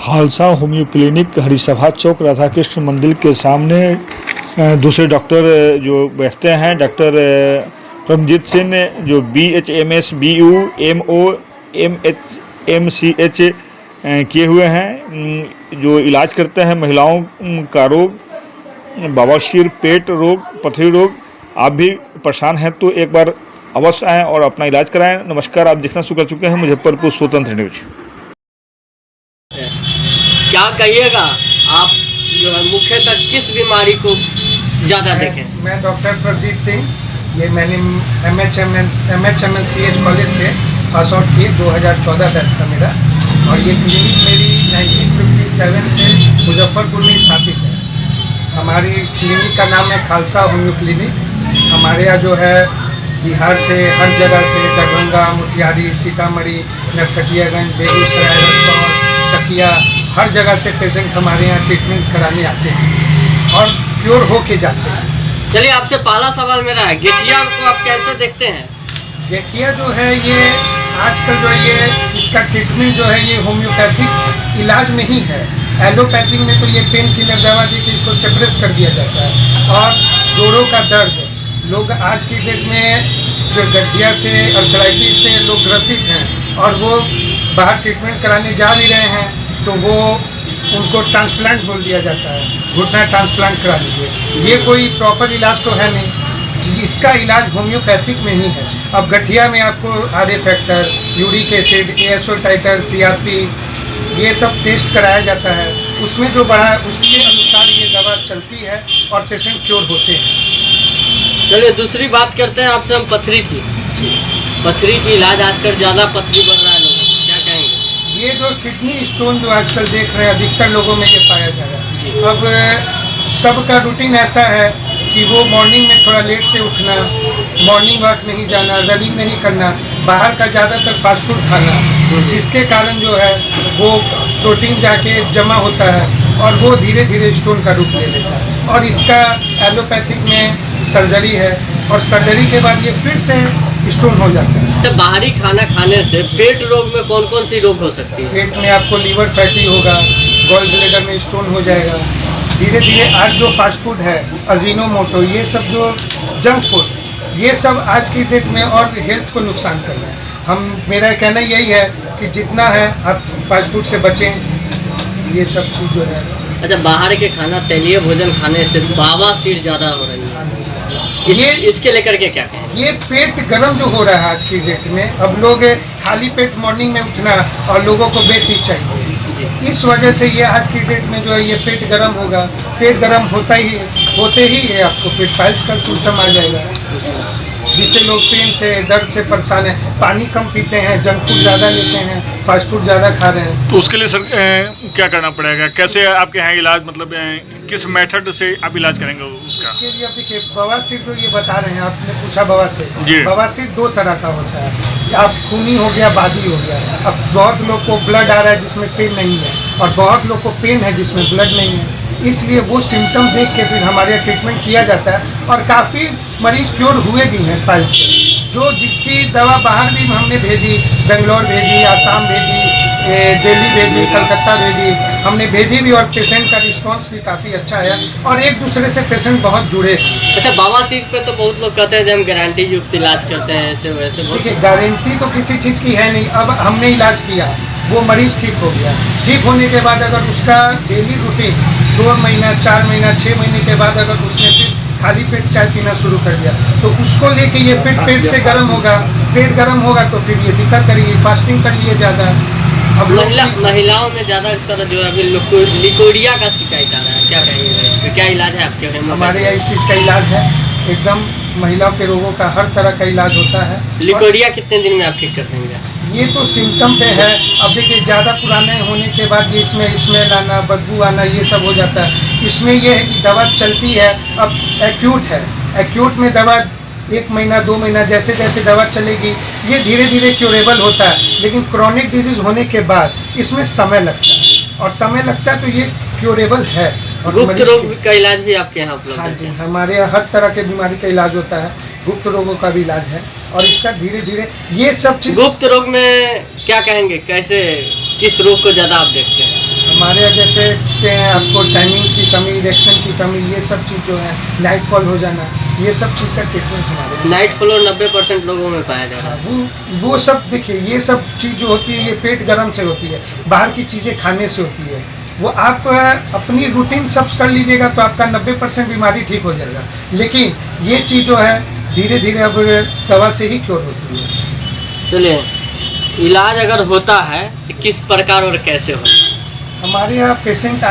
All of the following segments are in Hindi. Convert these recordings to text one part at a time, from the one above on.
खालसा होम्यो क्लिनिक हरिसभा चौक राधा कृष्ण मंदिर के सामने दूसरे डॉक्टर जो बैठते हैं, डॉक्टर रमजीत सिंह जो BHMS BU MO MCH किए हुए हैं, जो इलाज करते हैं महिलाओं का रोग, बवासीर, पेट रोग, पथरी रोग। आप भी परेशान हैं तो एक बार अवश्य आएँ और अपना इलाज कराएं। नमस्कार, आप देखना शुरू कर चुके हैं मुजफ्फरपुर स्वतंत्र न्यूज। क्या कहिएगा आप जो है मुख्यतः किस बीमारी को ज़्यादा देखें? मैं डॉक्टर प्रभजीत सिंह, ये मैंने MHMCH कॉलेज से पास आउट किए, 2014 बैच था मेरा, और ये क्लिनिक मेरी 1957 से मुजफ्फरपुर में स्थापित है। हमारी क्लिनिक का नाम है खालसा होम्यो क्लिनिक। हमारे यहाँ जो है बिहार से हर जगह से, दरभंगा, मोतिहारी, सीतामढ़ी, नरकटियागंज, बेगूसराय, रक्सौल, चकिया, हर जगह से पेशेंट हमारे यहाँ ट्रीटमेंट कराने आते हैं और क्योर हो के जाते हैं। चलिए, आपसे पहला सवाल मेरा है, गठिया को आप कैसे देखते हैं? गठिया जो है ये आजकल जो है ये इसका ट्रीटमेंट जो है ये होम्योपैथिक इलाज में ही है। एलोपैथिक में तो ये पेन किलर दवा दे के इसको सेप्रेस कर दिया जाता है। और जोड़ों का दर्द, लोग आज की डेट में जो गठिया से, आर्थराइटिस से लोग ग्रसित हैं और वो बाहर ट्रीटमेंट कराने जा भी रहे हैं तो वो उनको ट्रांसप्लांट बोल दिया जाता है, घुटना ट्रांसप्लांट करा लीजिए। ये कोई प्रॉपर इलाज तो है नहीं, इसका इलाज होम्योपैथिक में ही है। अब गठिया में आपको RA factor, uric acid, ASO टाइटर, CRP ये सब टेस्ट कराया जाता है। उसमें जो बढ़ा है उसके अनुसार ये दवा चलती है और पेशेंट क्योर होते हैं। चलिए, दूसरी बात करते हैं आपसे हम पथरी की। पथरी की इलाज आजकल ज़्यादा पथरी बढ़ रहा है, लोग क्या कहेंगे? ये जो किडनी स्टोन जो आजकल देख रहे हैं अधिकतर लोगों में ये पाया जा रहा है। अब सबका रूटीन ऐसा है कि वो मॉर्निंग में थोड़ा लेट से उठना, मॉर्निंग वॉक नहीं जाना, रनिंग नहीं करना, बाहर का ज़्यादातर फास्ट फूड खाना, जिसके कारण जो है वो प्रोटीन जाके जमा होता है और वो धीरे धीरे स्टोन का रूप ले लेता है। और इसका एलोपैथिक में सर्जरी है और सर्जरी के बाद ये फिर से स्टोन हो जाता है। अच्छा, बाहरी खाना खाने से पेट रोग में कौन कौन सी रोग हो सकती है? पेट में आपको लीवर फैटी होगा, गॉल ब्लैडर में स्टोन हो जाएगा। धीरे धीरे आज जो फास्ट फूड है, अजीनोमोटो, ये सब जो जंक फूड, ये सब आज की डेट में और हेल्थ को नुकसान कर रहे हैं। मेरा कहना यही है कि जितना है आप फास्ट फूड से बचें, ये सब चीज़ जो है। अच्छा, बाहर के खाना, तैलीय भोजन खाने से बवासीर ज़्यादा हो रही है, इसके लेकर के क्या कहें? ये पेट गर्म जो हो रहा है आज की डेट में, अब लोग खाली पेट मॉर्निंग में उठना और लोगों को बेड टी चाहिए, इस वजह से ये आज की डेट में जो है ये पेट गर्म होगा। पेट गर्म होते ही है आपको पेट फाइल्स का सिम्टम आ जाएगा, जिससे लोग पेन से, दर्द से परेशान है। पानी कम पीते हैं, जंक फूड ज़्यादा लेते हैं, फास्ट फूड ज़्यादा खा रहे हैं। तो उसके लिए सर क्या करना पड़ेगा? कैसे आपके यहाँ इलाज, मतलब किस मेथड से आप इलाज करेंगे उसका? इसके लिए देखिए, बवासीर जो ये बता रहे हैं, आपने पूछा बवासीर, बवासीर 2 तरह का होता है। आप खूनी हो गया, बादी हो गया। अब बहुत लोग को ब्लड आ रहा है जिसमें पेन नहीं है, और बहुत लोग को पेन है जिसमें ब्लड नहीं है। इसलिए वो सिम्टम देख के फिर हमारे यहाँ ट्रीटमेंट किया जाता है और काफ़ी मरीज क्योर हुए भी हैं फाइल से। जो जिसकी दवा बाहर भी हमने भेजी, बेंगलोर भेजी, आसाम भेजी, दिल्ली भेजी, कलकत्ता भेजी, हमने भेजी भी, और पेशेंट का रिस्पांस भी काफ़ी अच्छा है और एक दूसरे से पेशेंट बहुत जुड़े। अच्छा, बवासीर पे तो बहुत लोग कहते हैं कि हम गारंटी युक्त इलाज करते हैं, ऐसे वैसे। देखिए, गारंटी तो किसी चीज़ की है नहीं। अब हमने इलाज किया, वो मरीज़ ठीक हो गया, ठीक होने के बाद अगर उसका डेली रूटीन 2 महीना, 4 महीना, 6 महीने के बाद अगर उसने फिर खाली पेट चाय पीना शुरू कर दिया तो उसको लेके ये फिर पेट से गर्म होगा, पेट गर्म होगा तो फिर ये दिक्कत करेगी, फास्टिंग कर लिए ज़्यादा। अब महिलाओं में ज़्यादातर जो है अभी लिकोरिया का शिकायत आ रहा है, क्या कहेंगे इस पर? क्या इलाज है आपके? हमारे यहाँ इस चीज़ का इलाज है, एकदम महिलाओं के रोगों का हर तरह का इलाज होता है। लिकोरिया कितने दिन में आप ठीक कर देंगे? ये तो सिम्टम पे है। अब देखिए, ज़्यादा पुराने होने के बाद ये इसमें स्मेल आना, बदबू आना, ये सब हो जाता है। इसमें ये है कि दवा चलती है। अब एक्यूट है, एक्यूट में दवा 1 महीना, 2 महीना, जैसे जैसे दवा चलेगी ये धीरे धीरे क्योरेबल होता है। लेकिन क्रॉनिक डिजीज़ होने के बाद इसमें समय लगता है, और समय लगता है तो ये क्योरेबल है। और गुप्त रोग का इलाज भी आपके यहाँ उपलब्ध है? हाँ जी, हमारे यहाँ हर तरह के बीमारी का इलाज होता है, गुप्त रोगों का भी इलाज है, और इसका धीरे धीरे ये सब चीज़। गुप्त रोग में क्या कहेंगे, कैसे, किस रोग को ज़्यादा आप देखते हैं? हमारे यहाँ जैसे कहते हैं आपको टाइमिंग की कमी, इरेक्शन की कमी, ये सब चीज़ जो है, नाइट फॉल हो जाना, ये सब चीज़ का ट्रीटमेंट हमारे यहाँ। नाइट फ्लोर 90% लोगों में पाया जा रहा है। वो सब देखिए, ये सब चीज़ जो होती है ये पेट गर्म से होती है, बाहर की चीज़ें खाने से होती है। वो आप अपनी रूटीन सब कर लीजिएगा तो आपका 90% बीमारी ठीक हो जाएगा, लेकिन ये चीज़ जो है धीरे धीरे अब दवा से ही क्योर होती है। चलिए, इलाज अगर होता है तो किस प्रकार और कैसे होता है? हमारे यहाँ पेशेंट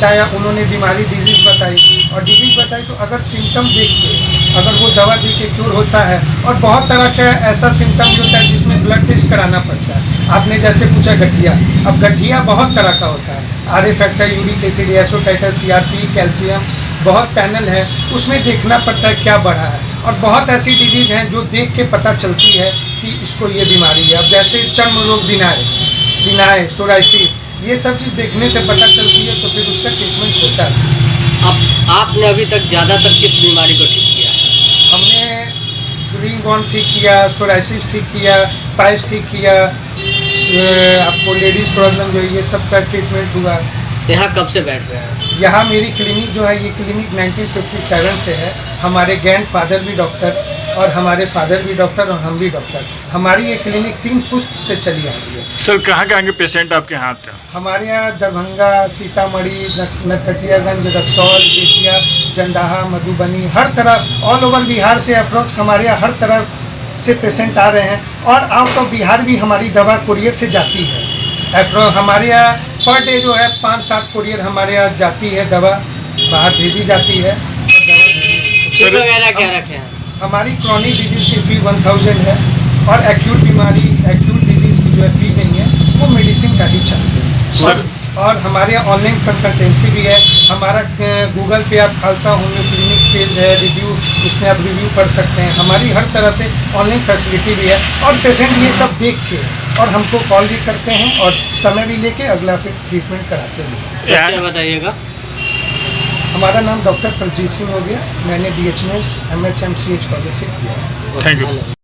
आया, उन्होंने बीमारी डिजीज़ बताई, और डिजीज़ बताई तो अगर सिम्टम देख के अगर वो दवा दे के क्योर होता है। और बहुत तरह का ऐसा सिम्टम भी होता है जिसमें ब्लड टेस्ट कराना पड़ता है। आपने जैसे पूछा गठिया, अब गठिया बहुत तरह का होता है, RA फैक्टर, यूरिक एसिड, एसोटाइटस, CRP, कैल्शियम, बहुत पैनल है, उसमें देखना पड़ता है क्या बढ़ा है। और बहुत ऐसी डिजीज़ हैं जो देख के पता चलती है कि इसको ये बीमारी है। अब जैसे चर्म रोग, दिनाय, सोराइसिस, ये सब चीज़ देखने से पता चलती है, तो फिर उसका ट्रीटमेंट होता है। अब आपने अभी तक ज़्यादातर किस बीमारी को ठीक किया है? हमने रिंगवर्म ठीक किया, सोराइसिस ठीक किया, पाइल्स ठीक किया, आपको लेडीज़ प्रॉब्लम जो है ये सब का ट्रीटमेंट हुआ। यहाँ कब से बैठ रहे हैं? यहाँ मेरी क्लिनिक जो है, ये क्लिनिक 1957 से है। हमारे ग्रैंडफादर भी डॉक्टर, और हमारे फादर भी डॉक्टर, और हम भी डॉक्टर। हमारी ये क्लिनिक 3 पुश्त से चली आ रही है। सर कहाँ कहाँ के पेशेंट आपके यहाँ आते हैं? हमारे यहाँ दरभंगा, सीतामढ़ी, नरकटियागंज, रक्सौल, बेतिया, जंदाहा, मधुबनी, हर तरह ऑल ओवर बिहार से अप्रोक्स हमारे यहाँ हर तरह से पेशेंट आ रहे हैं। और आउट ऑफ बिहार भी हमारी दवा कुरियर से जाती है। हमारे यहाँ पर डे जो है 5-7 कुरियर हमारे यहाँ जाती है, दवा बाहर भेजी जाती है। फीस वगैरह क्या रखे हैं? हमारी क्रॉनिक डिजीज़ की फ़ी 1000 है, और एक्यूट डिजीज़ की जो है फ़ी नहीं है, वो मेडिसिन का ही चलते हैं। सर, और हमारे यहाँ ऑनलाइन कंसल्टेंसी भी है। हमारा गूगल पे आप खालसा होम्यो क्लिनिक पेज है, रिव्यू, उसमें आप रिव्यू पढ़ सकते हैं। हमारी हर तरह से ऑनलाइन फैसिलिटी भी है, और पेशेंट ये सब देख के और हमको कॉल भी करते हैं, और समय भी लेके अगला फिर ट्रीटमेंट कराते हैं। क्या बताइएगा? हमारा नाम डॉक्टर प्रजीत सिंह हो गया। मैंने BHMS MHMCH कॉलेज से किया है। Thank you.